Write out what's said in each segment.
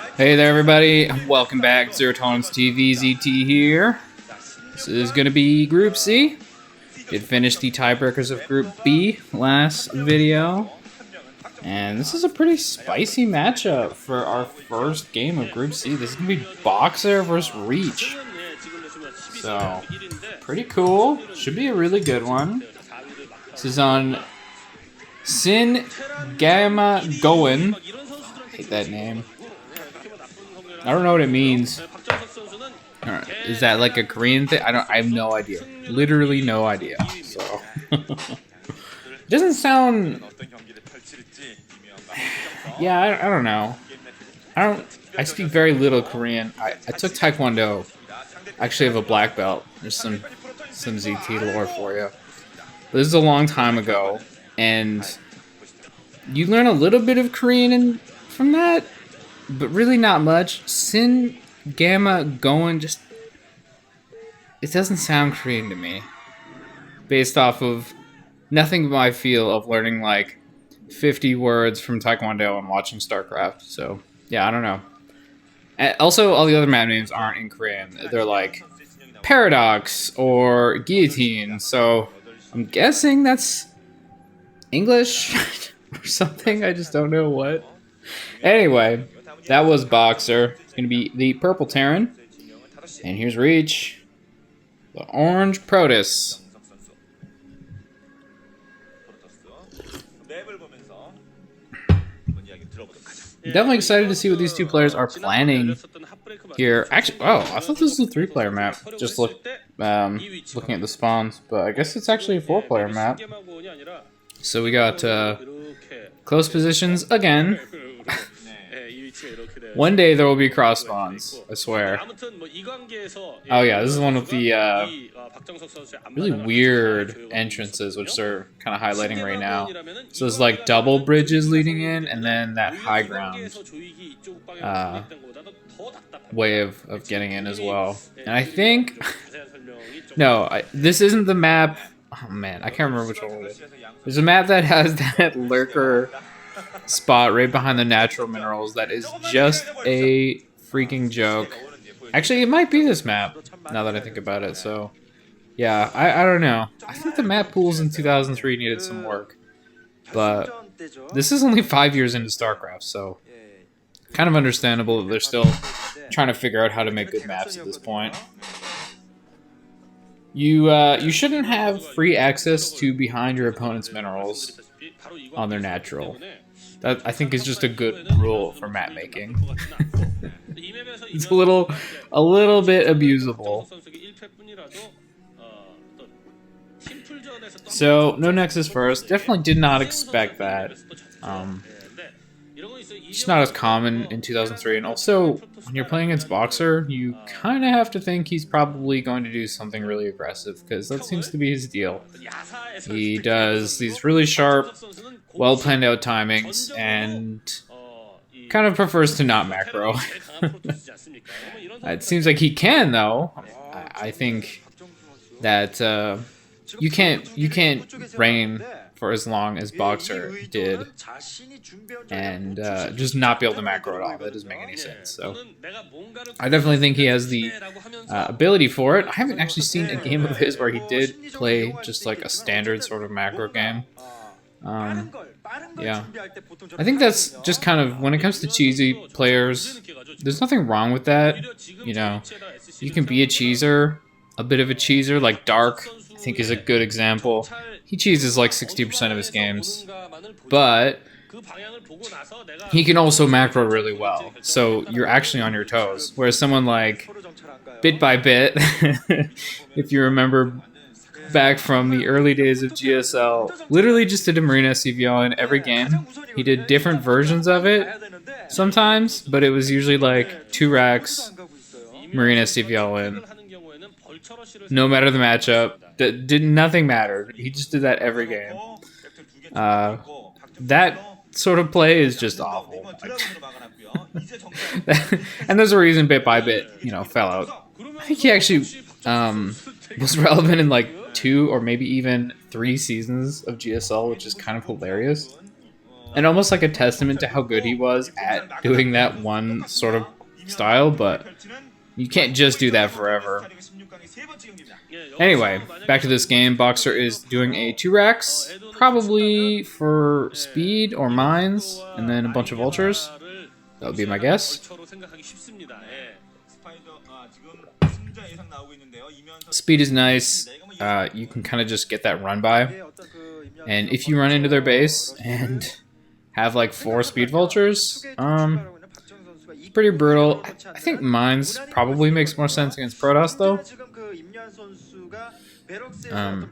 Hey there, everybody. Welcome back. Zero Tolerance TV, ZT here. This is going to be Group C. Did finish the tiebreakers of Group B last video. And this is a pretty spicy matchup for our first game of Group C. This is going to be BoxeR versus Reach. So, pretty cool. Should be a really good one. This is on Sin Gamma Goen. I hate that name. I don't know what it means. Alright, is that like a Korean thing? I have no idea. Literally no idea. So it doesn't sound. Yeah, I don't know. I speak very little Korean. I took Taekwondo. I actually have a black belt. There's some ZT lore for you. But this is a long time ago, and you learn a little bit of Korean from that. But really not much. Sin Gamma Goen just... It doesn't sound Korean to me. Based off of nothing but my feel of learning like 50 words from Taekwondo and watching StarCraft. So, yeah, I don't know. And also, all the other map names aren't in Korean. They're like Paradox or Guillotine. So, I'm guessing that's English or something. I just don't know what. Anyway... That was BoxeR. It's going to be the purple Terran. And here's Reach. The orange Protoss. Definitely excited to see what these two players are planning here. Actually, oh, I thought this was a 3-player map. Just looking at the spawns. But I guess it's actually a 4-player map. So we got close positions again. One day there will be cross spawns, I swear. Oh yeah, this is one of the really weird entrances, which they're kind of highlighting right now. So there's like double bridges leading in, and then that high ground way of getting in as well. And I think... No, this isn't the map... Oh man, I can't remember which one it is. There's a map that has that lurker spot right behind the natural minerals that is just a freaking joke. Actually, it might be this map, now that I think about it, so... Yeah, I don't know. I think the map pools in 2003 needed some work. But this is only 5 years into StarCraft, so... Kind of understandable that they're still trying to figure out how to make good maps at this point. You shouldn't have free access to behind your opponent's minerals on their natural. That, I think, is just a good rule for map making. It's a little bit abusable. So, no Nexus first. Definitely did not expect that. It's not as common in 2003. And also, when you're playing against BoxeR, you kind of have to think he's probably going to do something really aggressive, because that seems to be his deal. He does these really sharp, well planned out timings, and kind of prefers to not macro. It seems like he can, though. I think that you can't reign for as long as BoxeR did and just not be able to macro at all. That doesn't make any sense. So I definitely think he has the ability for it. I haven't actually seen a game of his where he did play just like a standard sort of macro game. Yeah, I think that's just kind of, when it comes to cheesy players, there's nothing wrong with that. You know, you can be a cheeser, a bit of a cheeser, like Dark, I think, is a good example. He cheeses like 60% of his games, but he can also macro really well, so you're actually on your toes. Whereas someone like Bit by Bit, if you remember back from the early days of GSL, literally just did a Marine SCVL in every game. He did different versions of it sometimes, but it was usually like 2 racks, Marine SCVL in. No matter the matchup, nothing mattered. He just did that every game. That sort of play is just awful. And there's a reason Bit by Bit, fell out. I think he actually was relevant in like 2 or maybe even 3 seasons of GSL, which is kind of hilarious. and almost like a testament to how good he was at doing that one sort of style, but you can't just do that forever. Anyway, back to this game. BoxeR is doing a 2 racks, probably for speed or mines, and then a bunch of vultures. That would be my guess. Speed is nice. You can kind of just get that run by. And if you run into their base and have like 4 speed vultures, it's pretty brutal. I think mines probably makes more sense against Protoss though.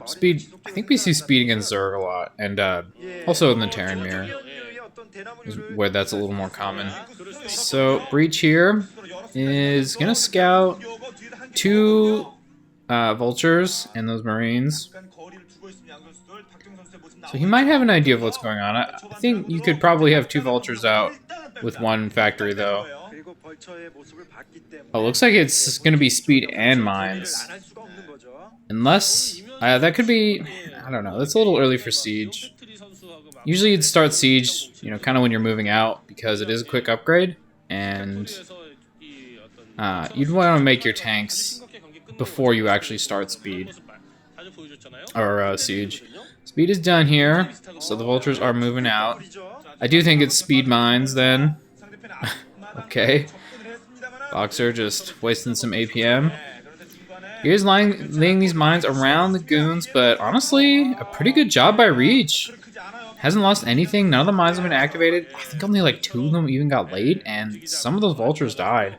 Speed, I think we see speed against Zerg a lot, and also in the Terran Mirror, where that's a little more common. So Breach here is gonna scout 2 vultures and those marines. So he might have an idea of what's going on. I think you could probably have 2 vultures out with 1 factory though. Oh, looks like it's gonna be speed and mines. Unless, that could be, I don't know, that's a little early for Siege. Usually you'd start Siege, you know, kind of when you're moving out, because it is a quick upgrade, and you'd want to make your tanks before you actually start Speed, or Siege. Speed is done here, so the vultures are moving out. I do think it's speed mines then. Okay. BoxeR just wasting some APM. Here's laying these mines around the goons, but honestly, a pretty good job by Reach. Hasn't lost anything, none of the mines have been activated. I think only like 2 of them even got laid, and some of those vultures died.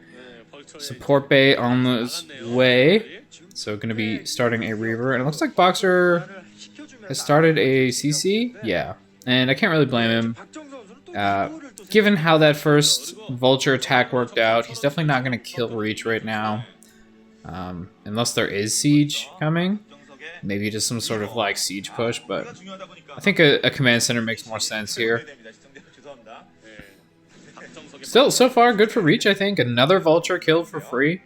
Support bay on this way, so gonna be starting a Reaver, and it looks like BoxeR has started a CC? Yeah, and I can't really blame him. Given how that first vulture attack worked out, he's definitely not gonna kill Reach right now. Unless there is Siege coming. Maybe just some sort of like Siege push, but I think a command center makes more sense here. Still, so far, good for Reach, I think. Another vulture killed for free.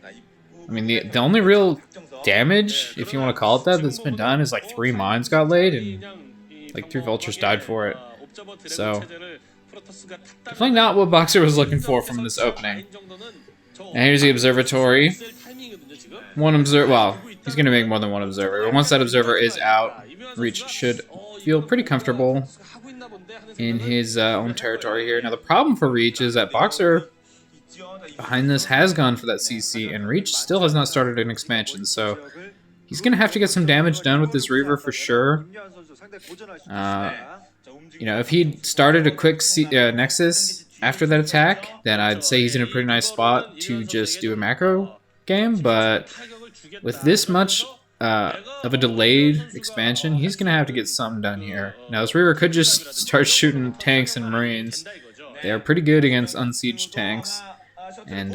I mean, the only real damage, if you want to call it that, that's been done is like 3 mines got laid and like 3 vultures died for it. So, definitely not what BoxeR was looking for from this opening. And here's the observatory. 1 observer, well, he's going to make more than 1 observer. But once that observer is out, Reach should feel pretty comfortable in his own territory here. Now the problem for Reach is that BoxeR behind this has gone for that CC, and Reach still has not started an expansion, so he's going to have to get some damage done with this Reaver for sure. You know, if he'd started a quick Nexus after that attack, then I'd say he's in a pretty nice spot to just do a macro game, but with this much of a delayed expansion, he's going to have to get something done here. Now, this Reaver could just start shooting tanks and marines. They are pretty good against unsieged tanks, and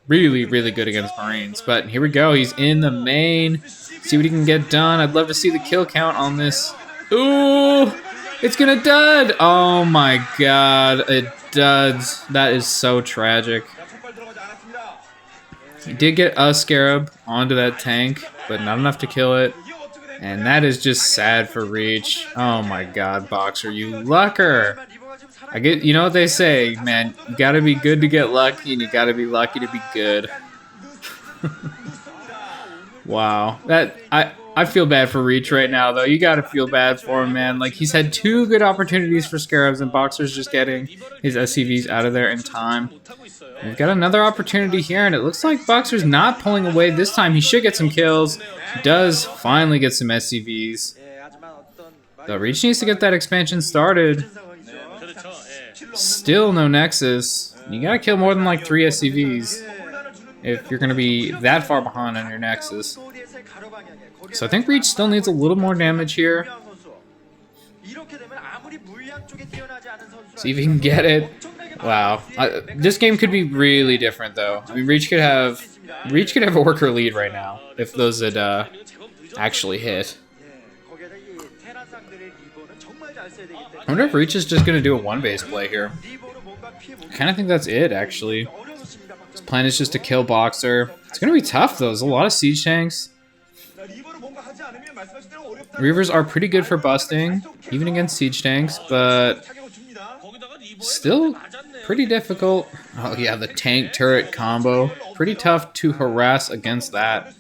really, really good against marines. But here we go. He's in the main. See what he can get done. I'd love to see the kill count on this. Ooh! It's going to dud! Oh my god, it duds. That is so tragic. He did get a Scarab onto that tank, but not enough to kill it. And that is just sad for Reach. Oh my god, BoxeR, you lucker! I get, you know what they say, man, you gotta be good to get lucky, and you gotta be lucky to be good. Wow. I feel bad for Reach right now, though. You gotta feel bad for him, man. Like, he's had 2 good opportunities for Scarabs, and BoxeR's just getting his SCVs out of there in time. We've got another opportunity here, and it looks like BoxeR's not pulling away this time. He should get some kills. He does finally get some SCVs. The Reach needs to get that expansion started. Still no Nexus. You gotta kill more than like 3 SCVs if you're gonna be that far behind on your Nexus. So I think Reach still needs a little more damage here. See if he can get it. Wow, this game could be really different though. I mean, Reach could have a worker lead right now if those had actually hit. I wonder if Reach is just gonna do a 1-base play here. I kind of think that's it actually. His plan is just to kill BoxeR. It's gonna be tough though. There's a lot of siege tanks. Reavers are pretty good for busting, even against siege tanks, but still pretty difficult. Oh yeah, the tank turret combo. Pretty tough to harass against that.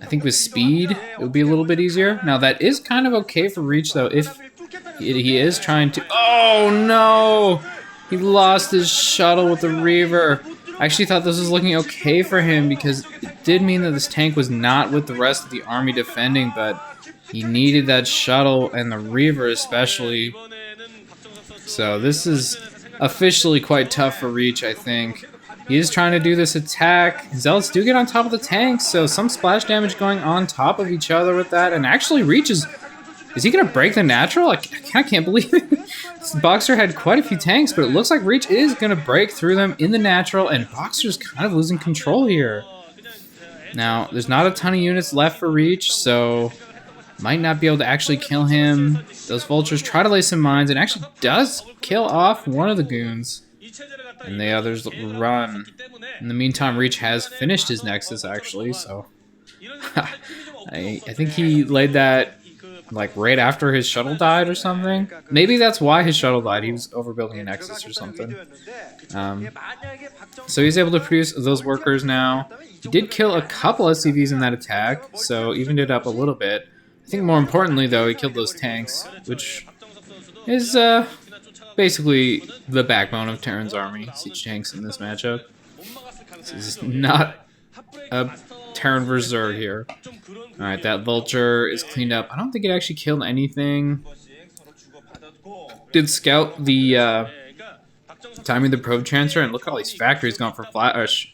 I think with speed, it would be a little bit easier. Now that is kind of okay for Reach though, if he is trying to... Oh no! He lost his shuttle with the Reaver. I actually thought this was looking okay for him because it did mean that this tank was not with the rest of the army defending, but he needed that shuttle and the Reaver especially. So this is officially quite tough for Reach, I think. He is trying to do this attack. Zealots do get on top of the tanks, so some splash damage going on top of each other with that. And actually Reach is he going to break the natural? I can't believe it. BoxeR had quite a few tanks, but it looks like Reach is going to break through them in the natural, and BoxeR's kind of losing control here. Now, there's not a ton of units left for Reach, so might not be able to actually kill him. Those vultures try to lay some mines, and actually does kill off one of the goons. And the others run. In the meantime, Reach has finished his Nexus, actually, so... I think he laid that like right after his shuttle died or something. Maybe that's why his shuttle died. He was overbuilding a Nexus or something. So he's able to produce those workers now. He did kill a couple SCVs in that attack, so evened it up a little bit. I think more importantly, though, he killed those tanks, which is basically the backbone of Terran's army. Siege tanks in this matchup. This is not a Terran versus Zerg here. Alright, that vulture is cleaned up. I don't think it actually killed anything. Did scout the timing the probe transfer, and look at all these factories gone for BoxeR.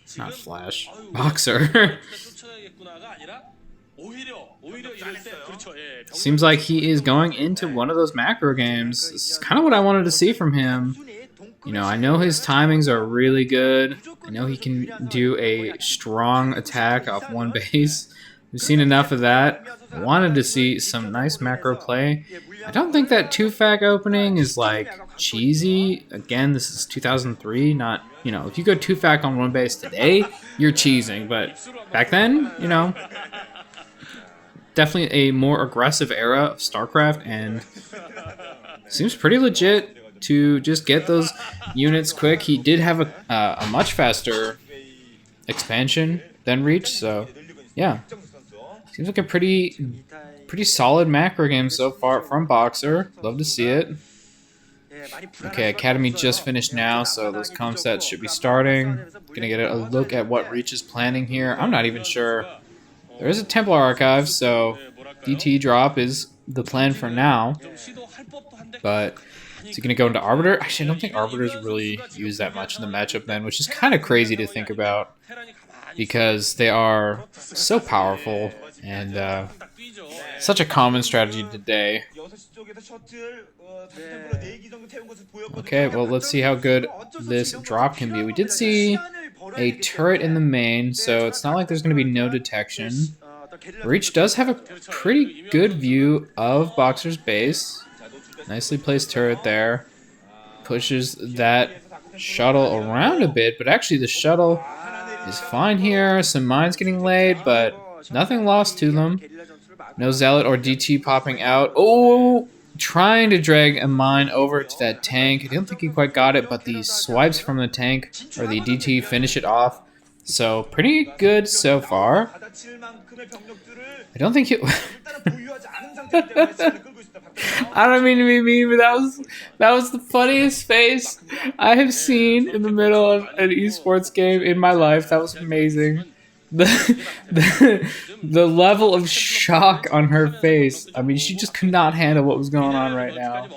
Seems like he is going into one of those macro games. This is kind of what I wanted to see from him. You know, I know his timings are really good. I know he can do a strong attack off one base. We've seen enough of that. I wanted to see some nice macro play. I don't think that 2-fac opening is like cheesy. Again, this is 2003, not, you know, if you go 2-fac on one base today, you're cheesing. But back then, you know, definitely a more aggressive era of StarCraft, and seems pretty legit to just get those units quick. He did have a much faster expansion than Reach, so yeah. Seems like a pretty solid macro game so far from BoxeR. Love to see it. Okay, Academy just finished now, so those comp sets should be starting. Gonna get a look at what Reach is planning here. I'm not even sure. There is a Templar archive, so DT drop is the plan for now. But is he going to go into Arbiter? Actually, I don't think Arbiters really use that much in the matchup then, which is kind of crazy to think about because they are so powerful and such a common strategy today. Okay, well, let's see how good this drop can be. We did see a turret in the main, so it's not like there's going to be no detection. Reach does have a pretty good view of BoxeR's base. Nicely placed turret there. Pushes that shuttle around a bit, but actually the shuttle is fine here. Some mines getting laid, but nothing lost to them. No Zealot or DT popping out. Oh, trying to drag a mine over to that tank. I don't think he quite got it, but the swipes from the tank, or the DT, finish it off. So, pretty good so far. I don't think it... I don't mean to be mean, but that was the funniest face I have seen in the middle of an esports game in my life. That was amazing. The level of shock on her face. I mean, she just could not handle what was going on right now.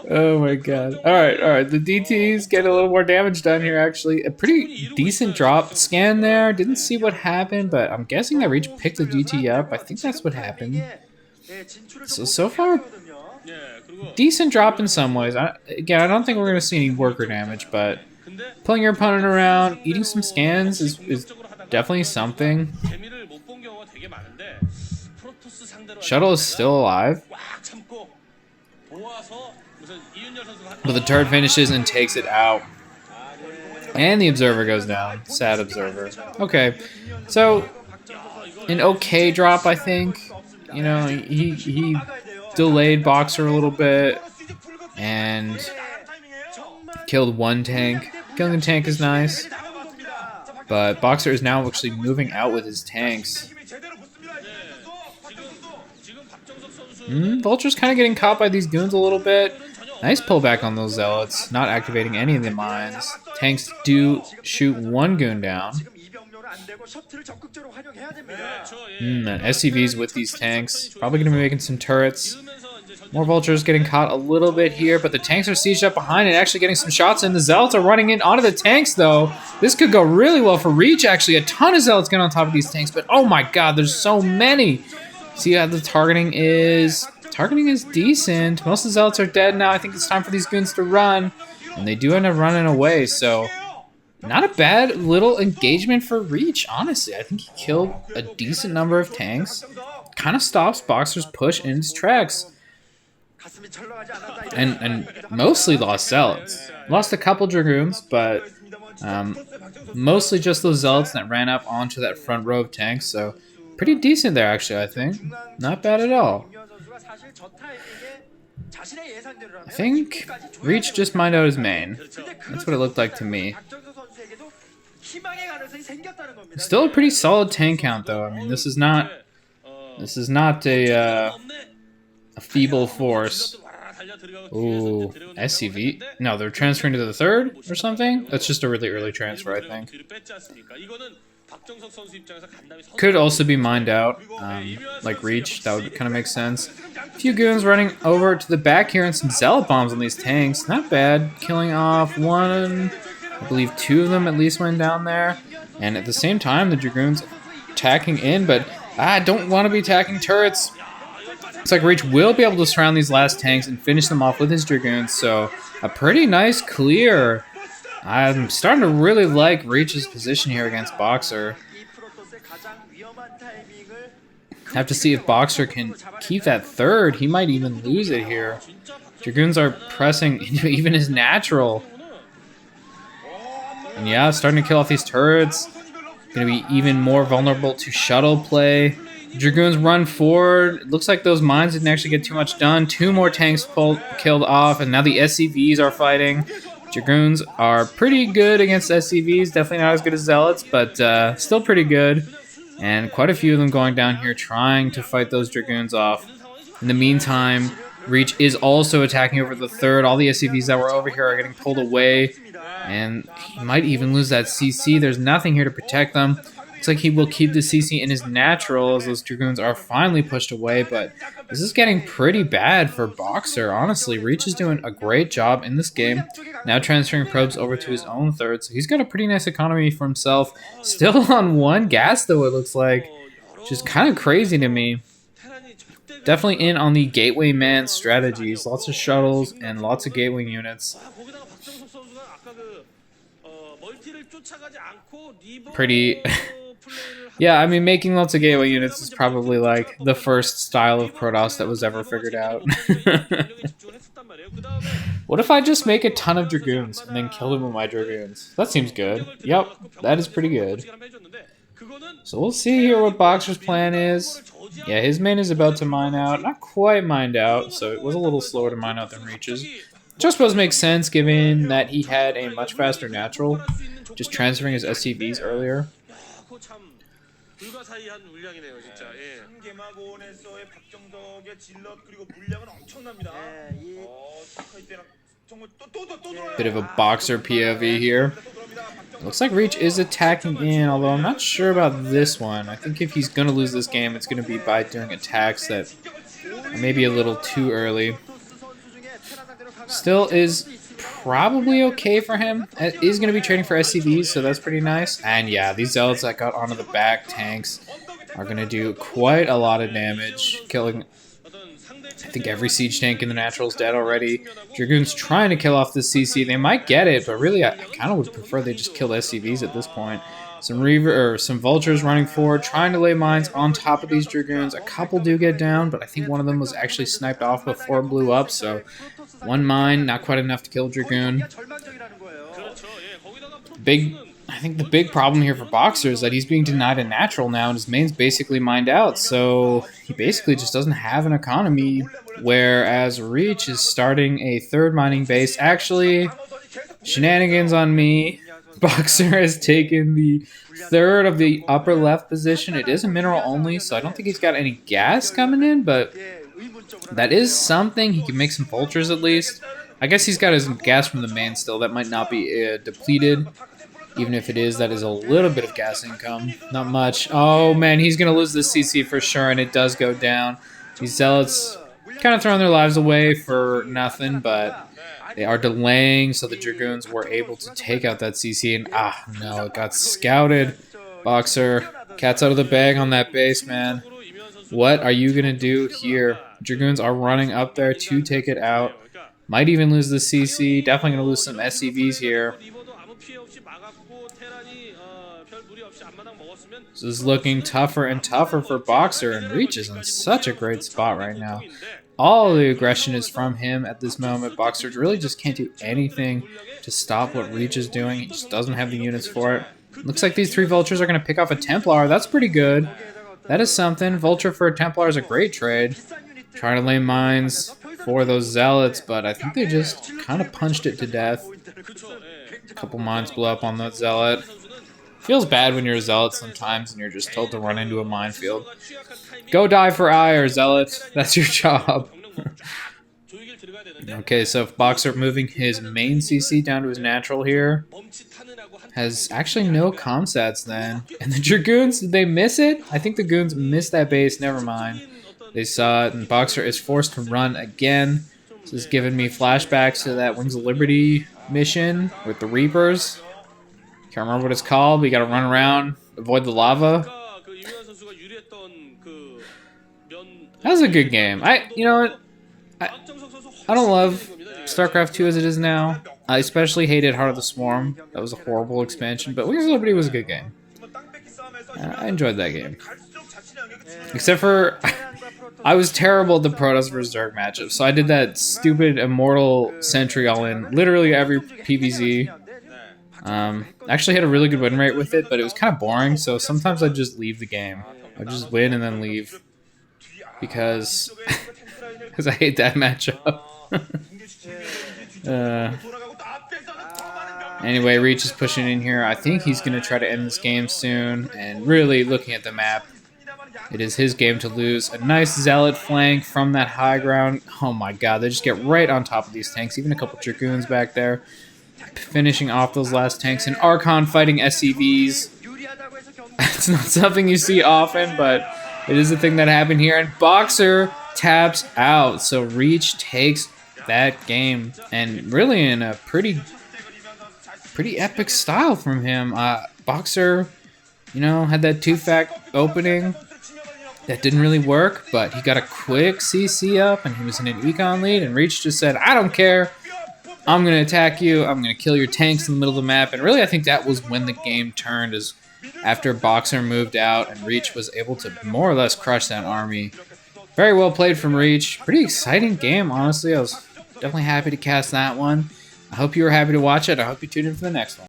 Oh my god. Alright. The DTs get a little more damage done here, actually. A pretty decent drop scan there. Didn't see what happened, but I'm guessing that Reach picked the DT up. I think that's what happened. So far, decent drop in some ways. Again, I don't think we're going to see any worker damage, but pulling your opponent around, eating some scans is definitely something. Shuttle is still alive. But the turret finishes and takes it out. And the observer goes down. Sad observer. Okay, so an okay drop, I think. You know, he delayed BoxeR a little bit. and killed one tank. Killing a tank is nice, but BoxeR is now actually moving out with his tanks. Vulture's kind of getting caught by these goons a little bit. Nice pullback on those zealots, not activating any of the mines. Tanks do shoot one goon down. And SCVs with these tanks. Probably going to be making some turrets. More vultures getting caught a little bit here, but the tanks are sieged up behind and actually getting some shots in. The zealots are running in onto the tanks, though. This could go really well for Reach, actually. A ton of zealots get on top of these tanks, but oh my god, there's so many. See how the targeting is decent. Most of the zealots are dead now. I think it's time for these goons to run, and they do end up running away, so not a bad little engagement for Reach, honestly. I think he killed a decent number of tanks. Kind of stops BoxeR's push in his tracks. And mostly lost zealots. Lost a couple dragoons, but mostly just those zealots that ran up onto that front row of tanks, so pretty decent there, actually, I think. Not bad at all. I think Reach just mined out his main. That's what it looked like to me. Still a pretty solid tank count, though. I mean, this is not a feeble force. Ooh, SCV? No, they're transferring to the third or something? That's just a really early transfer, I think. Could also be mined out, like Reach. That would kind of make sense. A few goons running over to the back here and some zealot bombs on these tanks. Not bad. Killing off one. I believe two of them at least went down there. And at the same time, the dragoons attacking in, but I don't want to be attacking turrets. Looks like Reach will be able to surround these last tanks and finish them off with his dragoons. So a pretty nice clear. I'm starting to really like Reach's position here against BoxeR. Have to see if BoxeR can keep that third. He might even lose it here. Dragoons are pressing into even his natural. And yeah, starting to kill off these turrets. Going to be even more vulnerable to shuttle play. Dragoons run forward. It looks like those mines didn't actually get too much done. Two more tanks killed off, and now the SCVs are fighting. Dragoons are pretty good against SCVs. Definitely not as good as Zealots, but still pretty good. And quite a few of them going down here trying to fight those Dragoons off. In the meantime, Reach is also attacking over the third. All the SCVs that were over here are getting pulled away. And he might even lose that CC. There's nothing here to protect them. Looks like he will keep the CC in his natural as those Dragoons are finally pushed away, but this is getting pretty bad for BoxeR. Honestly, Reach is doing a great job in this game. Now transferring probes over to his own third, so he's got a pretty nice economy for himself. Still on one gas, though, it looks like, which is kind of crazy to me. Definitely in on the Gateway Man strategies. Lots of shuttles and lots of Gateway units. Pretty... Yeah, I mean, making lots of Gateway units is probably like the first style of Protoss that was ever figured out. What if I just make a ton of Dragoons and then kill them with my Dragoons? That seems good. Yep, that is pretty good. So we'll see here what BoxeR's plan is. Yeah, his main is about to mine out. Not quite mined out, so it was a little slower to mine out than Reach's. Which I suppose makes sense given that he had a much faster natural, just transferring his SCVs earlier. Bit of a BoxeR POV here. Looks like Reach is attacking in, although I'm not sure about this one. I think if he's going to lose this game, it's going to be by doing attacks that are maybe a little too early. Still is probably okay for him. It is going to be trading for SCVs, so that's pretty nice. And yeah, these Zealots that got onto the back tanks are going to do quite a lot of damage, killing, I think, every siege tank in the natural is dead already. Dragoon's trying to kill off the CC. They might get it, but really I kind of would prefer they just kill the SCVs at this point. Some vultures running forward, trying to lay mines on top of these Dragoons. A couple do get down, but I think one of them was actually sniped off before it blew up, so one mine, not quite enough to kill Dragoon. I think the big problem here for BoxeR is that he's being denied a natural now, and his main's basically mined out, so he basically just doesn't have an economy whereas Reach is starting a third mining base. Actually, shenanigans on me. BoxeR has taken the third of the upper left position. It is a mineral only, so I don't think he's got any gas coming in, but that is something. He can make some vultures at least. I guess he's got his gas from the main still. That might not be depleted. Even if it is, that is a little bit of gas income. Not much. Oh, man, he's going to lose the CC for sure, and it does go down. These Zealots kind of throwing their lives away for nothing, but they are delaying, so the Dragoons were able to take out that CC, and no, it got scouted. BoxeR, cat's out of the bag on that base, man. What are you going to do here? Dragoons are running up there to take it out. Might even lose the CC. Definitely going to lose some SCVs here. This is looking tougher and tougher for BoxeR, and Reach is in such a great spot right now. All the aggression is from him at this moment. BoxeR really just can't do anything to stop what Reach is doing. He just doesn't have the units for it. Looks like these 3 Vultures are going to pick off a Templar. That's pretty good. That is something. Vulture for a Templar is a great trade. Trying to lay mines for those Zealots, but I think they just kind of punched it to death. A couple mines blew up on that Zealot. Feels bad when you're a Zealot sometimes and you're just told to run into a minefield. Go die for ire, Zealot. That's your job. Okay, so if BoxeR moving his main CC down to his natural here, has actually no comsats then. And the Dragoons, did they miss it? I think the Goons missed that base. Never mind. They saw it, and BoxeR is forced to run again. This is giving me flashbacks to that Wings of Liberty mission with the Reapers. Can't remember what it's called, but you gotta run around, avoid the lava. That was a good game. You know what? I don't love StarCraft 2 as it is now. I especially hated Heart of the Swarm. That was a horrible expansion, but Wings of Liberty was a good game. I enjoyed that game. Except for, I was terrible at the Protoss vs. Zerg matchup, so I did that stupid Immortal Sentry all-in literally every PvZ. Actually had a really good win rate with it, but it was kind of boring, so sometimes I'd just leave the game. I'd just win and then leave. Because I hate that matchup. Anyway, Reach is pushing in here. I think he's going to try to end this game soon. And really, looking at the map, it is his game to lose. A nice Zealot flank from that high ground. Oh my god, they just get right on top of these tanks. Even a couple Dragoons back there. Finishing off those last tanks. And Archon fighting SCVs. It's not something you see often, but it is a thing that happened here. And BoxeR taps out. So Reach takes that game. And really in a pretty epic style from him. BoxeR, you know, had that 2-fact opening. That didn't really work, but he got a quick CC up, and he was in an econ lead, and Reach just said, I don't care. I'm going to attack you. I'm going to kill your tanks in the middle of the map. And really, I think that was when the game turned, is after BoxeR moved out, and Reach was able to more or less crush that army. Very well played from Reach. Pretty exciting game, honestly. I was definitely happy to cast that one. I hope you were happy to watch it. I hope you tune in for the next one.